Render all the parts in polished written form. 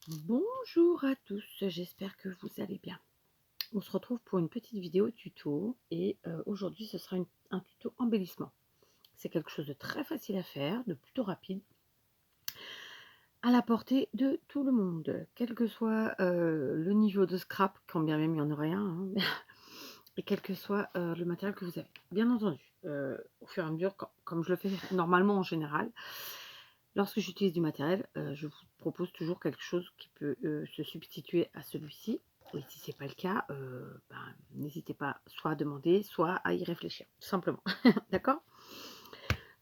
Bonjour à tous, j'espère que vous allez bien. On se retrouve pour une petite vidéo tuto et aujourd'hui ce sera un tuto embellissement. C'est quelque chose de très facile à faire, de plutôt rapide, à la portée de tout le monde, quel que soit le niveau de scrap, quand bien même il y en aurait un, hein, et quel que soit le matériel que vous avez. Bien entendu, au fur et à mesure, comme je le fais normalement en général, lorsque j'utilise du matériel, je vous propose toujours quelque chose qui peut se substituer à celui-ci. Et si ce n'est pas le cas, n'hésitez pas soit à demander, soit à y réfléchir, tout simplement. D'accord?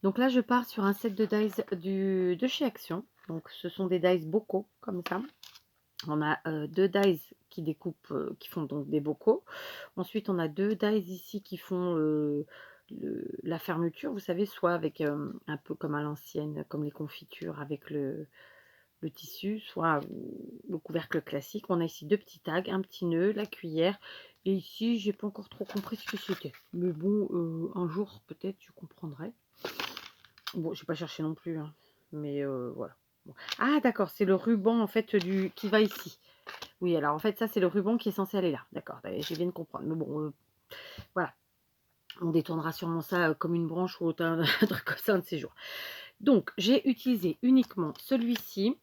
Donc là, je pars sur un set de dies de chez Action. Donc ce sont des dies bocaux, comme ça. On a deux dies qui découpent, qui font donc des bocaux. Ensuite, on a deux dies ici qui font la fermeture, vous savez, soit avec un peu comme à l'ancienne, comme les confitures avec le tissu, soit le couvercle classique. On a ici deux petits tags, un petit nœud, la cuillère. Et ici, j'ai pas encore trop compris ce que c'était. Mais bon, un jour, peut-être, je comprendrai. Bon, j'ai pas cherché non plus, hein. Mais voilà. Bon. Ah, d'accord, c'est le ruban, en fait, qui va ici. Oui, alors, en fait, ça, c'est le ruban qui est censé aller là. D'accord, je viens de comprendre. Mais bon, voilà. On détournera sûrement ça comme une branche ou un truc comme ça un de ces jours. Donc, j'ai utilisé uniquement celui-ci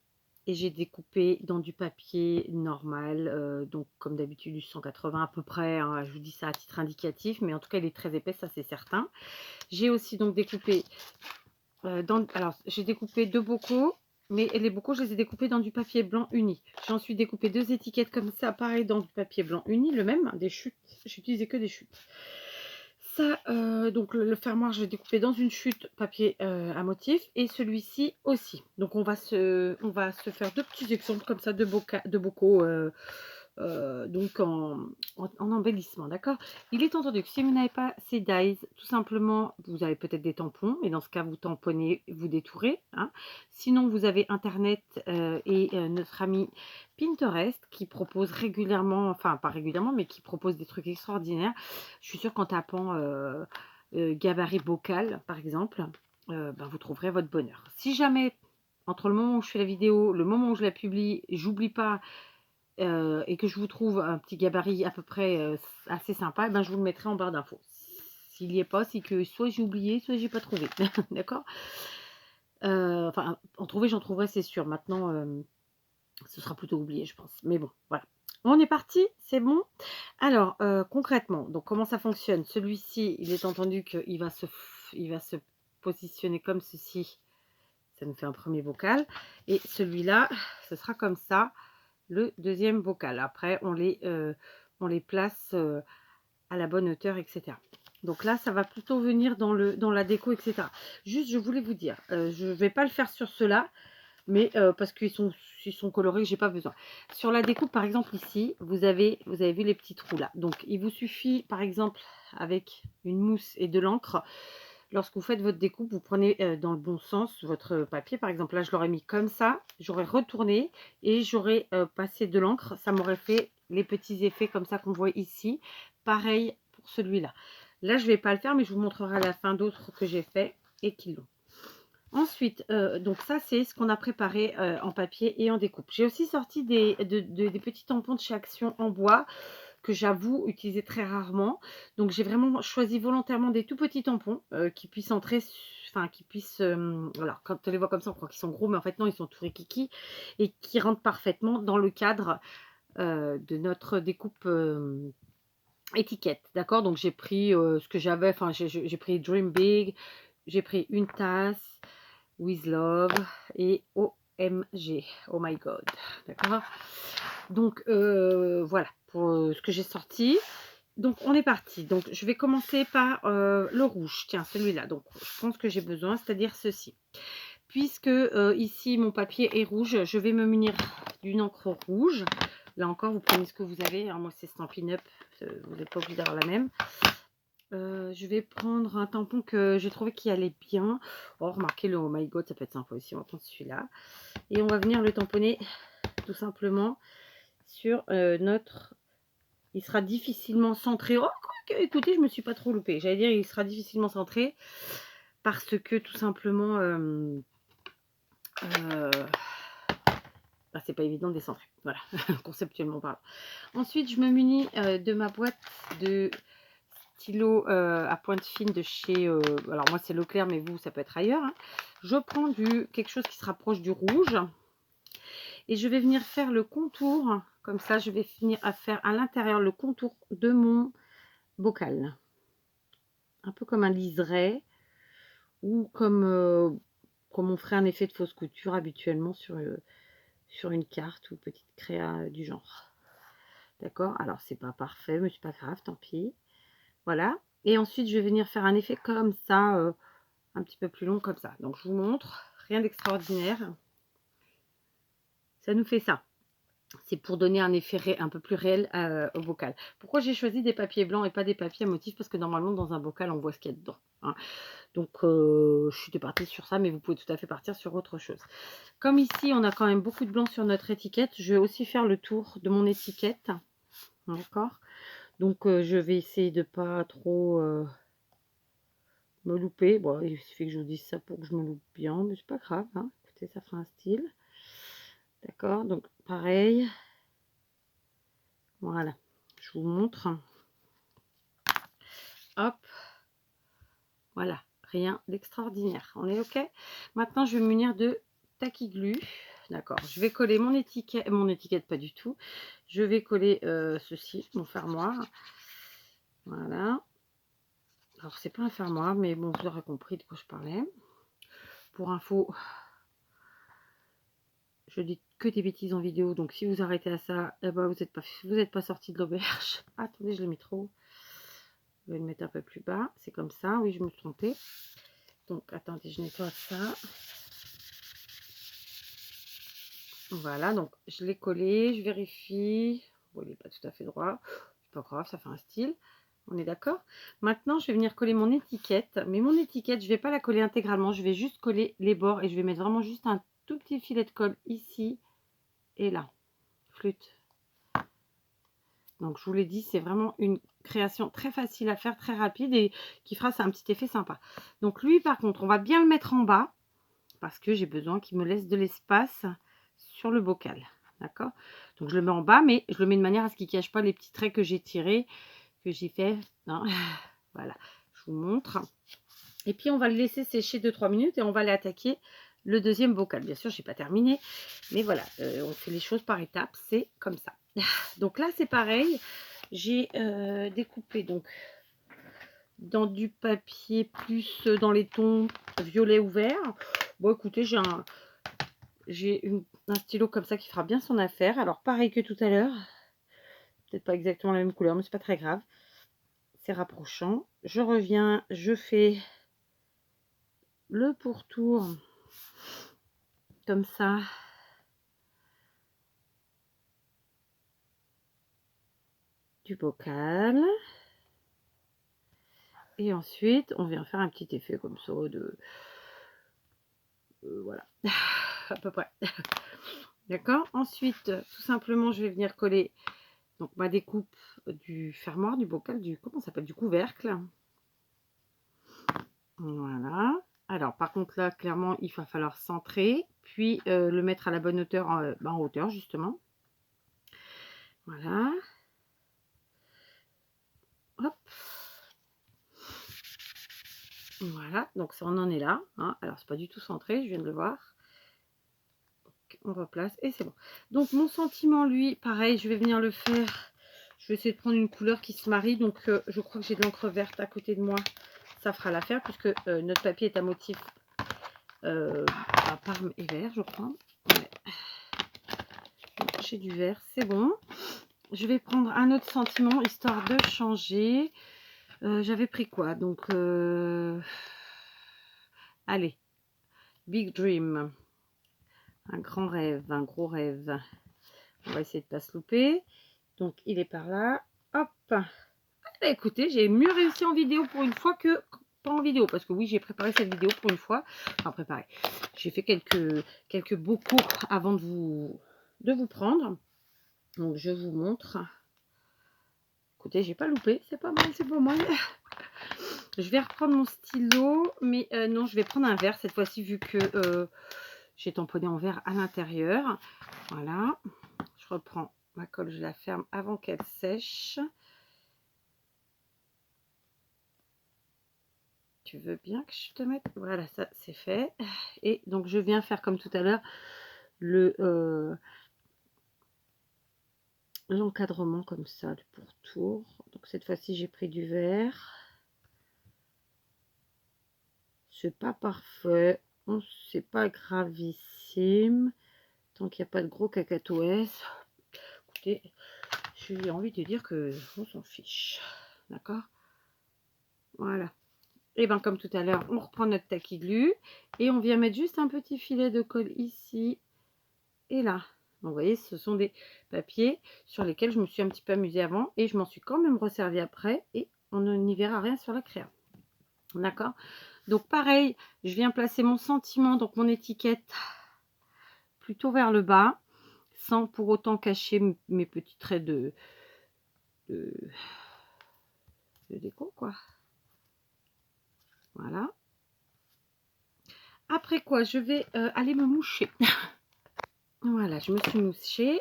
et j'ai découpé dans du papier normal, donc comme d'habitude du 180 à peu près, hein, je vous dis ça à titre indicatif, mais en tout cas il est très épais, ça c'est certain. J'ai aussi donc découpé, alors j'ai découpé deux bocaux, mais les bocaux je les ai découpés dans du papier blanc uni. J'ai ensuite découpé deux étiquettes comme ça, pareil dans du papier blanc uni, le même, hein, des chutes, j'ai utilisé que des chutes. Ça, donc le fermoir, je vais découper dans une chute papier à motif et celui-ci aussi. Donc on va se faire deux petits exemples comme ça de bocaux donc en embellissement, d'accord? Il est entendu que si vous n'avez pas ces dies, tout simplement, vous avez peut-être des tampons, et dans ce cas, vous tamponnez, vous détourez, hein. Sinon, vous avez Internet et notre ami Pinterest qui propose régulièrement, enfin pas régulièrement, mais qui propose des trucs extraordinaires. Je suis sûre qu'en tapant gabarit bocal, par exemple, vous trouverez votre bonheur. Si jamais, entre le moment où je fais la vidéo, le moment où je la publie, j'oublie pas et que je vous trouve un petit gabarit à peu près assez sympa, eh ben, je vous le mettrai en barre d'infos. S'il n'y est pas, c'est que soit j'ai oublié, soit j'ai pas trouvé. D'accord? Enfin, en trouver, j'en trouverai, c'est sûr. Maintenant, ce sera plutôt oublié, je pense. Mais bon, voilà. On est parti, c'est bon. Alors, concrètement, donc comment ça fonctionne? Celui-ci, il est entendu qu'il il va se positionner comme ceci. Ça nous fait un premier bocal. Et celui-là, ce sera comme ça, le deuxième bocal. Après, on les place à la bonne hauteur, etc. Donc là, ça va plutôt venir dans la déco, etc. Juste, je voulais vous dire, je ne vais pas le faire sur ceux-là, mais parce ils sont colorés, j'ai pas besoin. Sur la découpe, par exemple, ici, vous avez vu les petits trous là. Donc, il vous suffit, par exemple, avec une mousse et de l'encre, lorsque vous faites votre découpe, vous prenez dans le bon sens votre papier. Par exemple, là, je l'aurais mis comme ça, j'aurais retourné et j'aurais passé de l'encre. Ça m'aurait fait les petits effets comme ça qu'on voit ici. Pareil pour celui-là. Là, je ne vais pas le faire, mais je vous montrerai à la fin d'autres que j'ai fait et qui l'ont. Ensuite, donc ça, c'est ce qu'on a préparé en papier et en découpe. J'ai aussi sorti des petits tampons de chez Action en bois que j'avoue utiliser très rarement. Donc j'ai vraiment choisi volontairement des tout petits tampons qui puissent entrer, enfin qui puissent, alors quand on les voit comme ça, on croit qu'ils sont gros, mais en fait non, ils sont tout rikiki et qui rentrent parfaitement dans le cadre de notre découpe étiquette. D'accord? Donc j'ai pris ce que j'avais, enfin j'ai pris Dream Big, j'ai pris une tasse, With Love et OMG, Oh My God. D'accord? Donc voilà pour ce que j'ai sorti. Donc on est parti. Donc je vais commencer par le rouge. Tiens, celui-là. Donc je pense que j'ai besoin, c'est-à-dire ceci. Puisque ici mon papier est rouge, je vais me munir d'une encre rouge. Là encore, vous prenez ce que vous avez. Alors moi c'est Stampin' Up, vous n'êtes pas obligé d'avoir la même. Je vais prendre un tampon que j'ai trouvé qui allait bien. Oh, remarquez le Oh My God, ça peut être sympa aussi. On va prendre celui-là. Et on va venir le tamponner tout simplement sur notre... Il sera difficilement centré. Oh, écoutez, je me suis pas trop loupée. J'allais dire, il sera difficilement centré parce que tout simplement, c'est pas évident de les centrer. Voilà, conceptuellement parlant. Ensuite, je me munis de ma boîte de stylo à pointe fine de chez... alors moi, c'est Leclerc, mais vous, ça peut être ailleurs. Hein. Je prends quelque chose qui se rapproche du rouge. Et je vais venir faire le contour. Comme ça, je vais finir à faire à l'intérieur le contour de mon bocal. Un peu comme un liseré. Ou comme on ferait un effet de fausse couture habituellement sur une carte ou petite créa du genre. D'accord? Alors, c'est pas parfait, mais c'est pas grave, tant pis. Voilà. Et ensuite, je vais venir faire un effet comme ça, un petit peu plus long comme ça. Donc, je vous montre. Rien d'extraordinaire. Ça nous fait ça. C'est pour donner un effet un peu plus réel au bocal. Pourquoi j'ai choisi des papiers blancs et pas des papiers à motifs? Parce que normalement, dans un bocal, on voit ce qu'il y a dedans. Hein. Donc, je suis partie sur ça, mais vous pouvez tout à fait partir sur autre chose. Comme ici, on a quand même beaucoup de blanc sur notre étiquette, je vais aussi faire le tour de mon étiquette. D'accord? Donc, je vais essayer de pas trop me louper. Bon, il suffit que je vous dise ça pour que je me loupe bien, mais c'est pas grave. Hein. Écoutez, ça fera un style. D'accord? Donc, pareil. Voilà. Je vous montre. Hop. Voilà. Rien d'extraordinaire. On est OK? Maintenant, je vais me munir de Tacky-Glue. D'accord. Je vais coller mon étiquette, pas du tout. Je vais coller ceci, mon fermoir. Voilà. Alors, c'est pas un fermoir, mais bon, vous aurez compris de quoi je parlais. Pour info, je dis que des bêtises en vidéo, donc si vous arrêtez à ça, eh ben, vous n'êtes pas sorti de l'auberge. Attendez, je l'ai mis trop. Je vais le mettre un peu plus bas. C'est comme ça. Oui, je me suis trompée. Donc, attendez, je nettoie ça. Voilà, donc je l'ai collé, je vérifie. Bon, il n'est pas tout à fait droit. C'est pas grave, ça fait un style. On est d'accord? Maintenant, je vais venir coller mon étiquette. Mais mon étiquette, je ne vais pas la coller intégralement. Je vais juste coller les bords et je vais mettre vraiment juste un tout petit filet de colle ici et là. Flûte. Donc, je vous l'ai dit, c'est vraiment une création très facile à faire, très rapide et qui fera un petit effet sympa. Donc, lui, par contre, on va bien le mettre en bas parce que j'ai besoin qu'il me laisse de l'espace sur le bocal. D'accord? Donc, je le mets en bas, mais je le mets de manière à ce qu'il ne cache pas les petits traits que j'ai tirés, que j'ai fait. Non. Voilà, je vous montre. Et puis, on va le laisser sécher 2-3 minutes et on va aller attaquer le deuxième bocal. Bien sûr, je n'ai pas terminé, mais voilà, on fait les choses par étapes, c'est comme ça. Donc là, c'est pareil. J'ai découpé donc dans du papier plus dans les tons violet ou vert. Bon, écoutez, j'ai un stylo comme ça qui fera bien son affaire. Alors, pareil que tout à l'heure. Peut-être pas exactement la même couleur, mais c'est pas très grave. C'est rapprochant. Je reviens, je fais le pourtour comme ça. Du bocal. Et ensuite, on vient faire un petit effet comme ça de... voilà, à peu près. D'accord. Ensuite, tout simplement, je vais venir coller donc ma découpe du fermoir, du bocal, comment ça s'appelle, du couvercle. Voilà. Alors, par contre, là, clairement, il va falloir centrer, puis le mettre à la bonne hauteur, en hauteur, justement. Voilà. Hop. Voilà, donc ça, on en est là. Hein. Alors, c'est pas du tout centré, je viens de le voir. Donc, on replace et c'est bon. Donc, mon sentiment, lui, pareil, je vais venir le faire. Je vais essayer de prendre une couleur qui se marie. Donc, je crois que j'ai de l'encre verte à côté de moi. Ça fera l'affaire puisque notre papier est à motif à parme et vert, je crois. Ouais. J'ai du vert, c'est bon. Je vais prendre un autre sentiment histoire de changer. J'avais pris quoi? Donc, allez, Big Dream. Un grand rêve, un gros rêve. On va essayer de ne pas se louper. Donc, il est par là. Hop. Ah, bah, écoutez, j'ai mieux réussi en vidéo pour une fois que pas en vidéo. Parce que oui, j'ai préparé cette vidéo pour une fois. Enfin, préparé. J'ai fait quelques beaux cours avant de vous prendre. Donc, je vous montre. Écoutez, j'ai pas loupé. C'est pas mal, c'est pas mal. Je vais reprendre mon stylo. Mais non, je vais prendre un vert cette fois-ci vu que j'ai tamponné en vert à l'intérieur. Voilà. Je reprends ma colle, je la ferme avant qu'elle sèche. Tu veux bien que je te mette? Voilà, ça c'est fait. Et donc je viens faire comme tout à l'heure l'encadrement comme ça, le pourtour. Donc cette fois-ci j'ai pris du vert. C'est pas parfait, c'est pas gravissime, tant qu'il n'y a pas de gros cacatoès. Écoutez, j'ai envie de dire que on s'en fiche, d'accord? Voilà. Et bien comme tout à l'heure, on reprend notre tacky glue et on vient mettre juste un petit filet de colle ici et là. Donc vous voyez, ce sont des papiers sur lesquels je me suis un petit peu amusée avant et je m'en suis quand même resservi après et on n'y verra rien sur la créa. D'accord? Donc pareil, je viens placer mon sentiment, donc mon étiquette plutôt vers le bas, sans pour autant cacher mes petits traits de, de déco, quoi. Voilà. Après quoi, je vais aller me moucher. Voilà, je me suis mouchée.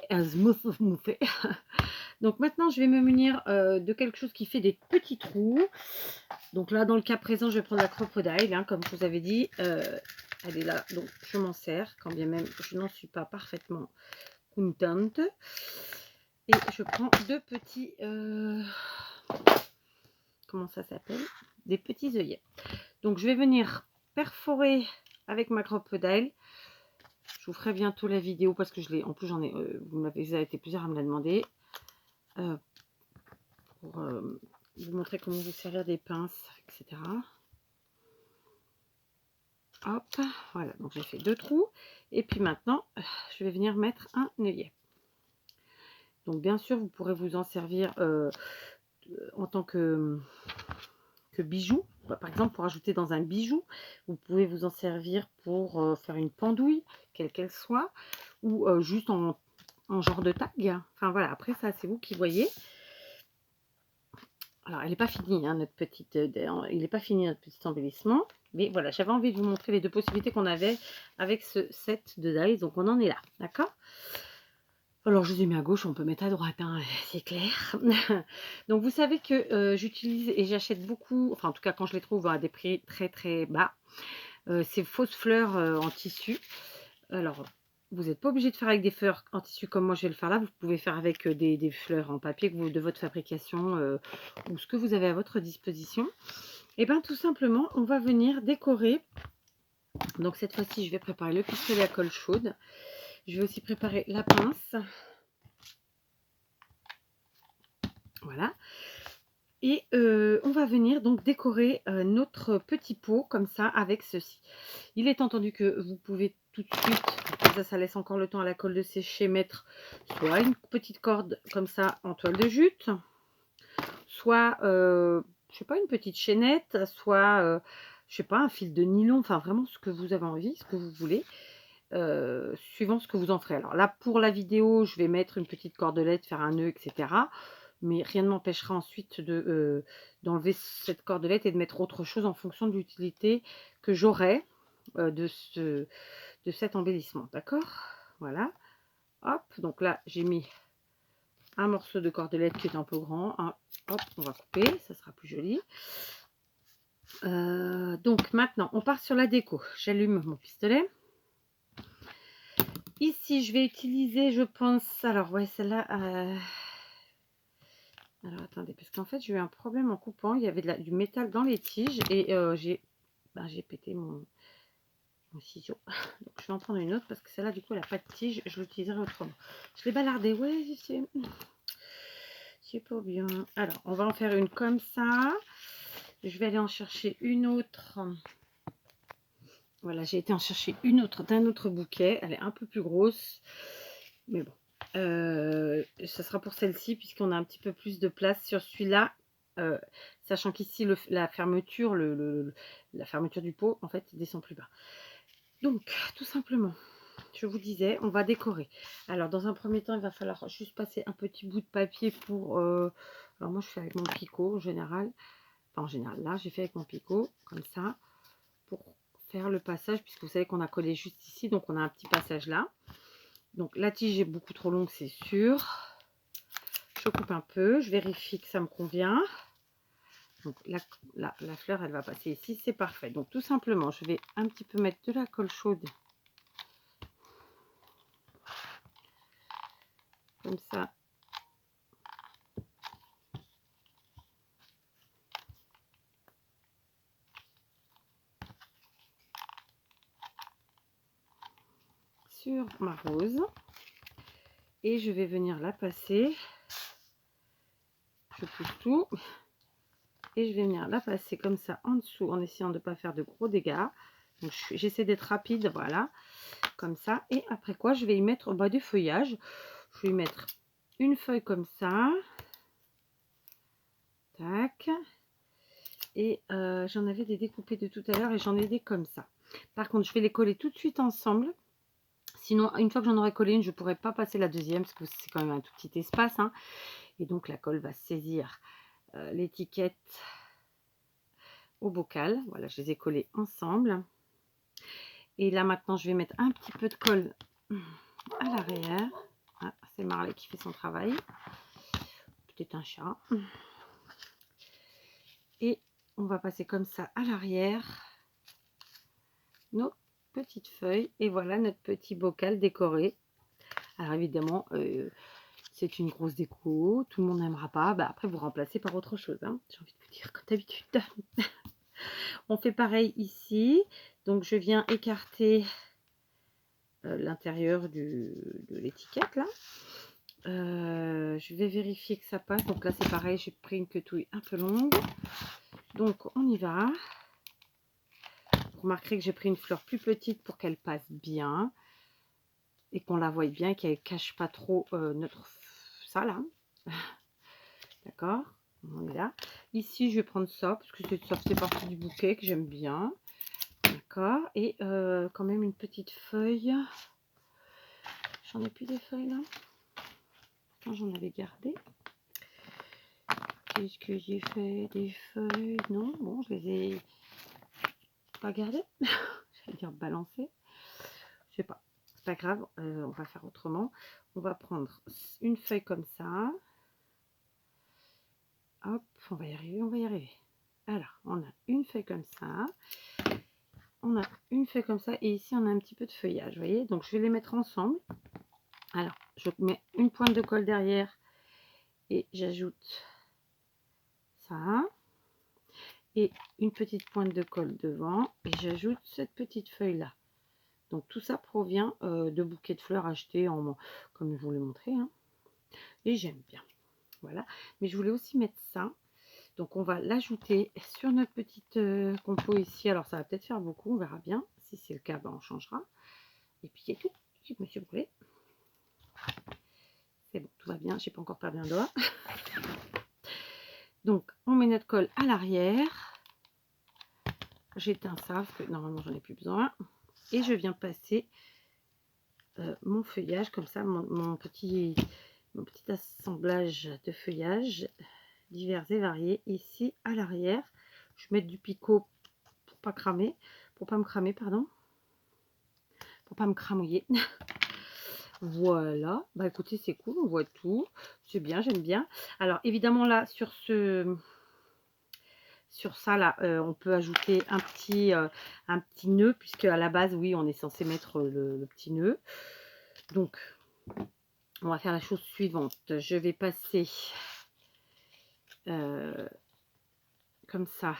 Donc maintenant, je vais me munir de quelque chose qui fait des petits trous. Donc là, dans le cas présent, je vais prendre la crocodile, hein, comme je vous avais dit. Elle est là, donc je m'en sers, quand bien même je n'en suis pas parfaitement contente. Et je prends deux petits... comment ça s'appelle? Des petits œillets. Donc je vais venir perforer avec ma crocodile. Je vous ferai bientôt la vidéo parce que je l'ai... En plus, j'en ai... vous avez été plusieurs à me la demander. Pour vous montrer comment vous servir des pinces, etc. Hop, voilà, donc j'ai fait deux trous. Et puis maintenant, je vais venir mettre un œillet. Donc bien sûr, vous pourrez vous en servir en tant que bijou. Par exemple, pour ajouter dans un bijou, vous pouvez vous en servir pour faire une pendouille, quelle qu'elle soit, ou juste en genre de tag. Enfin voilà, après ça, c'est vous qui voyez. Alors, elle n'est pas finie, hein, notre petite, il n'est pas fini notre petit embellissement. Mais voilà, j'avais envie de vous montrer les deux possibilités qu'on avait avec ce set de dies. Donc, on en est là, d'accord? Alors, je les ai mis à gauche, on peut mettre à droite, hein, c'est clair. Donc, vous savez que j'utilise et j'achète beaucoup, enfin, en tout cas, quand je les trouve à des prix très, très bas, ces fausses fleurs en tissu. Alors, vous n'êtes pas obligé de faire avec des fleurs en tissu comme moi je vais le faire là. Vous pouvez faire avec des fleurs en papier que vous, de votre fabrication ou ce que vous avez à votre disposition. Et bien tout simplement, on va venir décorer. Donc cette fois-ci, je vais préparer le pistolet à colle chaude. Je vais aussi préparer la pince. Voilà. Et on va venir donc décorer notre petit pot comme ça avec ceci. Il est entendu que vous pouvez tout de suite, ça laisse encore le temps à la colle de sécher, mettre soit une petite corde comme ça en toile de jute, soit, je sais pas, une petite chaînette, soit, je sais pas, un fil de nylon, enfin vraiment ce que vous avez envie, ce que vous voulez. Suivant ce que vous en ferez. Alors là, pour la vidéo, je vais mettre une petite cordelette, faire un nœud, etc. Mais rien ne m'empêchera ensuite d'enlever cette cordelette et de mettre autre chose en fonction de l'utilité que j'aurai de cet embellissement. D'accord? Voilà. Hop, donc là, j'ai mis un morceau de cordelette qui est un peu grand. Hop, on va couper, ça sera plus joli. Donc maintenant, on part sur la déco. J'allume mon pistolet. Ici, je vais utiliser, je pense, alors ouais, celle-là, alors attendez, parce qu'en fait, j'ai eu un problème en coupant, il y avait du métal dans les tiges et j'ai pété mon ciseau. Donc, je vais en prendre une autre parce que celle-là, du coup, elle n'a pas de tige, je l'utiliserai autrement. Je l'ai balardée, ouais, c'est pas bien. Alors, on va en faire une comme ça. Je vais aller en chercher une autre. Voilà, j'ai été en chercher une autre d'un autre bouquet. Elle est un peu plus grosse. Mais bon. Ça sera pour celle-ci puisqu'on a un petit peu plus de place sur celui-là. Sachant qu'ici, la fermeture, la fermeture du pot, en fait, descend plus bas. Donc, tout simplement, je vous disais, on va décorer. Alors, dans un premier temps, il va falloir juste passer un petit bout de papier pour... alors, moi, je fais avec mon picot en général. Enfin, en général, là, j'ai fait avec mon picot, comme ça, pour faire le passage, puisque vous savez qu'on a collé juste ici, donc on a un petit passage là. Donc la tige est beaucoup trop longue, c'est sûr. Je coupe un peu, je vérifie que ça me convient. Donc la fleur, elle va passer ici, c'est parfait. Donc tout simplement, je vais un petit peu mettre de la colle chaude. Comme ça. Sur ma rose. Et je vais venir la passer. Je pousse tout. Et je vais venir la passer comme ça en dessous en essayant de ne pas faire de gros dégâts. Donc j'essaie d'être rapide, voilà, comme ça. Et après quoi, je vais y mettre du feuillage. Je vais y mettre une feuille comme ça. Tac. Et j'en avais des découpés de tout à l'heure et j'en ai des comme ça. Par contre, je vais les coller tout de suite ensemble. Sinon, une fois que j'en aurai collé une, je ne pourrai pas passer la deuxième parce que c'est quand même un tout petit espace. Hein. Et donc, la colle va saisir l'étiquette au bocal. Voilà, je les ai collés ensemble. Et là, maintenant, je vais mettre un petit peu de colle à l'arrière. Ah, c'est Marley qui fait son travail. Peut-être un chat. Et on va passer comme ça à l'arrière nos petites feuilles. Et voilà notre petit bocal décoré. Alors évidemment, c'est une grosse déco. Tout le monde n'aimera pas. Bah, après, vous remplacez par autre chose. Hein. J'ai envie de vous dire comme d'habitude. On fait pareil ici. Donc, je viens écarter l'intérieur de l'étiquette là. Je vais vérifier que ça passe. Donc là, c'est pareil. J'ai pris une quetouille un peu longue. Donc, on y va. Vous remarquerez que j'ai pris une fleur plus petite pour qu'elle passe bien. Et qu'on la voie bien, qu'elle ne cache pas trop notre... ça là. D'accord, on est là. Ici, je vais prendre ça, parce que ça fait partie du bouquet que j'aime bien. D'accord, et quand même une petite feuille. J'en ai plus des feuilles là. Quand j'en avais gardé. Qu'est-ce que j'ai fait des feuilles? Non, bon, je les ai pas gardées. J'allais dire balancer. Je sais pas. C'est pas grave, on va faire autrement. On va prendre une feuille comme ça. Hop, on va y arriver, on va y arriver. Alors, on a une feuille comme ça. On a une feuille comme ça. Et ici, on a un petit peu de feuillage, vous voyez. Donc, je vais les mettre ensemble. Alors, je mets une pointe de colle derrière. Et j'ajoute ça. Et une petite pointe de colle devant. Et j'ajoute cette petite feuille-là. Donc, tout ça provient de bouquets de fleurs achetés en, comme je vous l'ai montré. Hein. Et j'aime bien. Voilà. Mais je voulais aussi mettre ça. Donc, on va l'ajouter sur notre petite compo ici. Alors, ça va peut-être faire beaucoup, on verra bien. Si c'est le cas, ben, on changera. Et puis, c'est tout. Je me suis brûlée. C'est bon, tout va bien. J'ai pas encore perdu un doigt. Donc, on met notre colle à l'arrière. J'éteins ça parce que normalement, j'en ai plus besoin. Et je viens passer mon feuillage comme ça, mon petit assemblage de feuillage divers et variés ici à l'arrière. Je vais mettre du picot pour pas cramer, pour pas me cramer, pardon, pour pas me cramouiller. Voilà, bah écoutez, c'est cool, on voit tout, c'est bien, j'aime bien. Alors évidemment là sur ça là, on peut ajouter un petit nœud, puisque à la base, oui, on est censé mettre le petit nœud. Donc on va faire la chose suivante. Je vais passer comme ça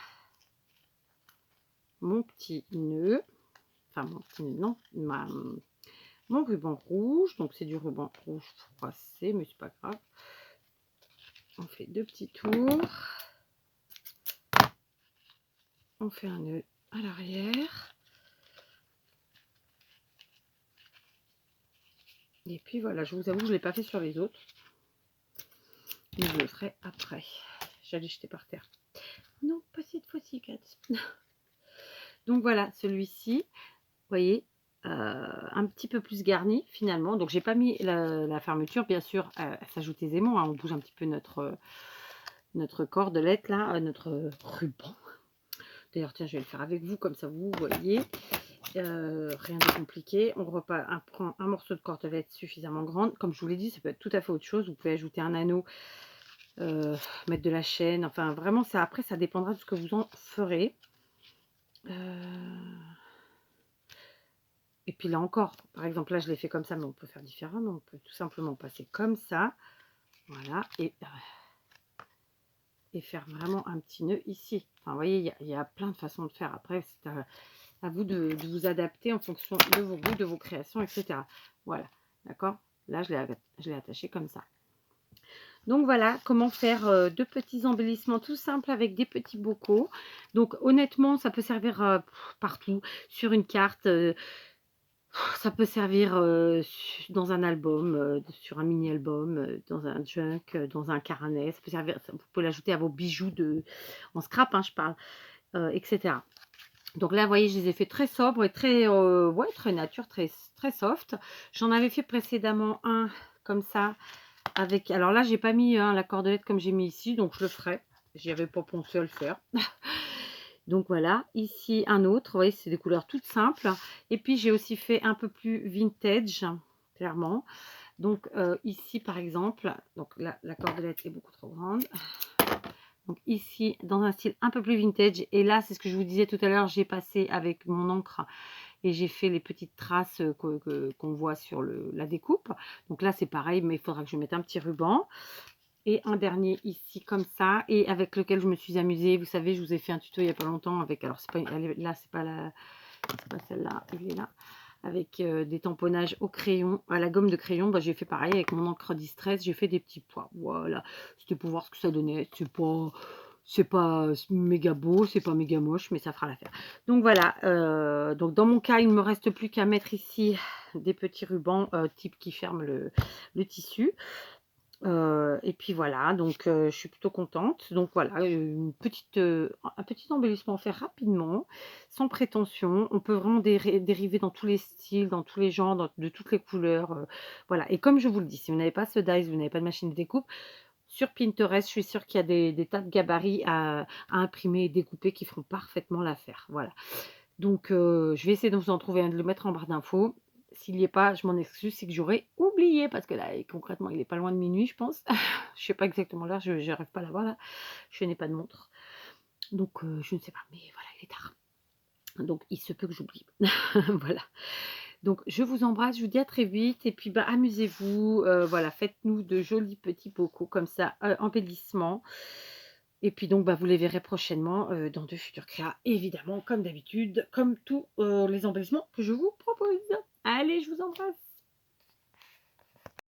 mon petit nœud, enfin mon petit nœud, non, mon ruban rouge. Donc c'est du ruban rouge froissé, mais c'est pas grave. On fait deux petits tours. On fait un nœud à l'arrière. Et puis voilà, je vous avoue, je ne l'ai pas fait sur les autres. Mais je le ferai après. J'allais jeter par terre. Non, pas cette fois-ci, Kat. Donc voilà, celui-ci, vous voyez, un petit peu plus garni finalement. Donc j'ai pas mis la fermeture, bien sûr, elle s'ajoute aisément. Hein, on bouge un petit peu notre cordelette là, notre ruban. D'ailleurs, tiens, je vais le faire avec vous, comme ça vous voyez. Rien de compliqué. On prend un morceau de cordelette suffisamment grande. Comme je vous l'ai dit, ça peut être tout à fait autre chose. Vous pouvez ajouter un anneau, mettre de la chaîne. Enfin, vraiment, ça, après, ça dépendra de ce que vous en ferez. Et puis là encore, par exemple, là, je l'ai fait comme ça, mais on peut faire différemment. On peut tout simplement passer comme ça. Voilà. Et faire vraiment un petit nœud ici. Enfin, vous voyez, il y a plein de façons de faire. Après, c'est à vous de vous adapter en fonction de vos goûts, de vos créations, etc. Voilà, d'accord. Là, je l'ai attaché comme ça. Donc voilà, comment faire deux petits embellissements tout simples avec des petits bocaux. Donc honnêtement, ça peut servir partout, sur une carte, ça peut servir dans un album, sur un mini-album, dans un junk, dans un carnet. Ça peut servir, vous pouvez l'ajouter à vos bijoux en scrap, hein, je parle, etc. Donc là, vous voyez, je les ai fait très sobres et ouais, très nature, très soft. J'en avais fait précédemment un comme ça. Alors là, j'ai pas mis la cordelette comme j'ai mis ici, donc je le ferai. J'y avais pas pensé à le faire. Donc voilà, ici un autre. Vous voyez, c'est des couleurs toutes simples. Et puis, j'ai aussi fait un peu plus vintage, clairement. Donc ici, par exemple, donc la cordelette est beaucoup trop grande. Donc ici, dans un style un peu plus vintage. Et là, c'est ce que je vous disais tout à l'heure, j'ai passé avec mon encre et j'ai fait les petites traces qu'on voit sur la découpe. Donc là, c'est pareil, mais il faudra que je mette un petit ruban. Et un dernier ici, comme ça, et avec lequel je me suis amusée. Vous savez, je vous ai fait un tuto il n'y a pas longtemps avec... Alors, c'est pas, là, c'est pas celle-là, il est là. Avec des tamponnages au crayon, à la gomme de crayon. Bah, j'ai fait pareil avec mon encre Distress. J'ai fait des petits pois. Voilà, c'était pour voir ce que ça donnait. C'est pas méga beau, c'est pas méga moche, mais ça fera l'affaire. Donc voilà, donc dans mon cas, il ne me reste plus qu'à mettre ici des petits rubans type qui ferment le tissu. Et puis voilà, donc je suis plutôt contente. Donc voilà, un petit embellissement fait rapidement, sans prétention. On peut vraiment dériver dans tous les styles, dans tous les genres, de toutes les couleurs. Voilà, et comme je vous le dis, si vous n'avez pas ce dies, vous n'avez pas de machine de découpe, sur Pinterest, je suis sûre qu'il y a des tas de gabarits à imprimer et découper qui feront parfaitement l'affaire. Voilà. Donc, je vais essayer de vous en trouver un, de le mettre en barre d'infos. S'il n'y est pas, je m'en excuse, c'est que j'aurais oublié, parce que là, concrètement, il est pas loin de minuit, je pense. Je sais pas exactement l'heure, je n'arrive pas à la voir là. Je n'ai pas de montre. Donc, je ne sais pas, mais voilà, il est tard. Donc, il se peut que j'oublie. Voilà. Donc, je vous embrasse, je vous dis à très vite. Et puis, bah, amusez-vous. Voilà, faites-nous de jolis petits bocaux comme ça, embellissements. Et puis donc, bah, vous les verrez prochainement dans de futures créas, évidemment, comme d'habitude, comme tous les embellissements que je vous propose. Allez, je vous embrasse.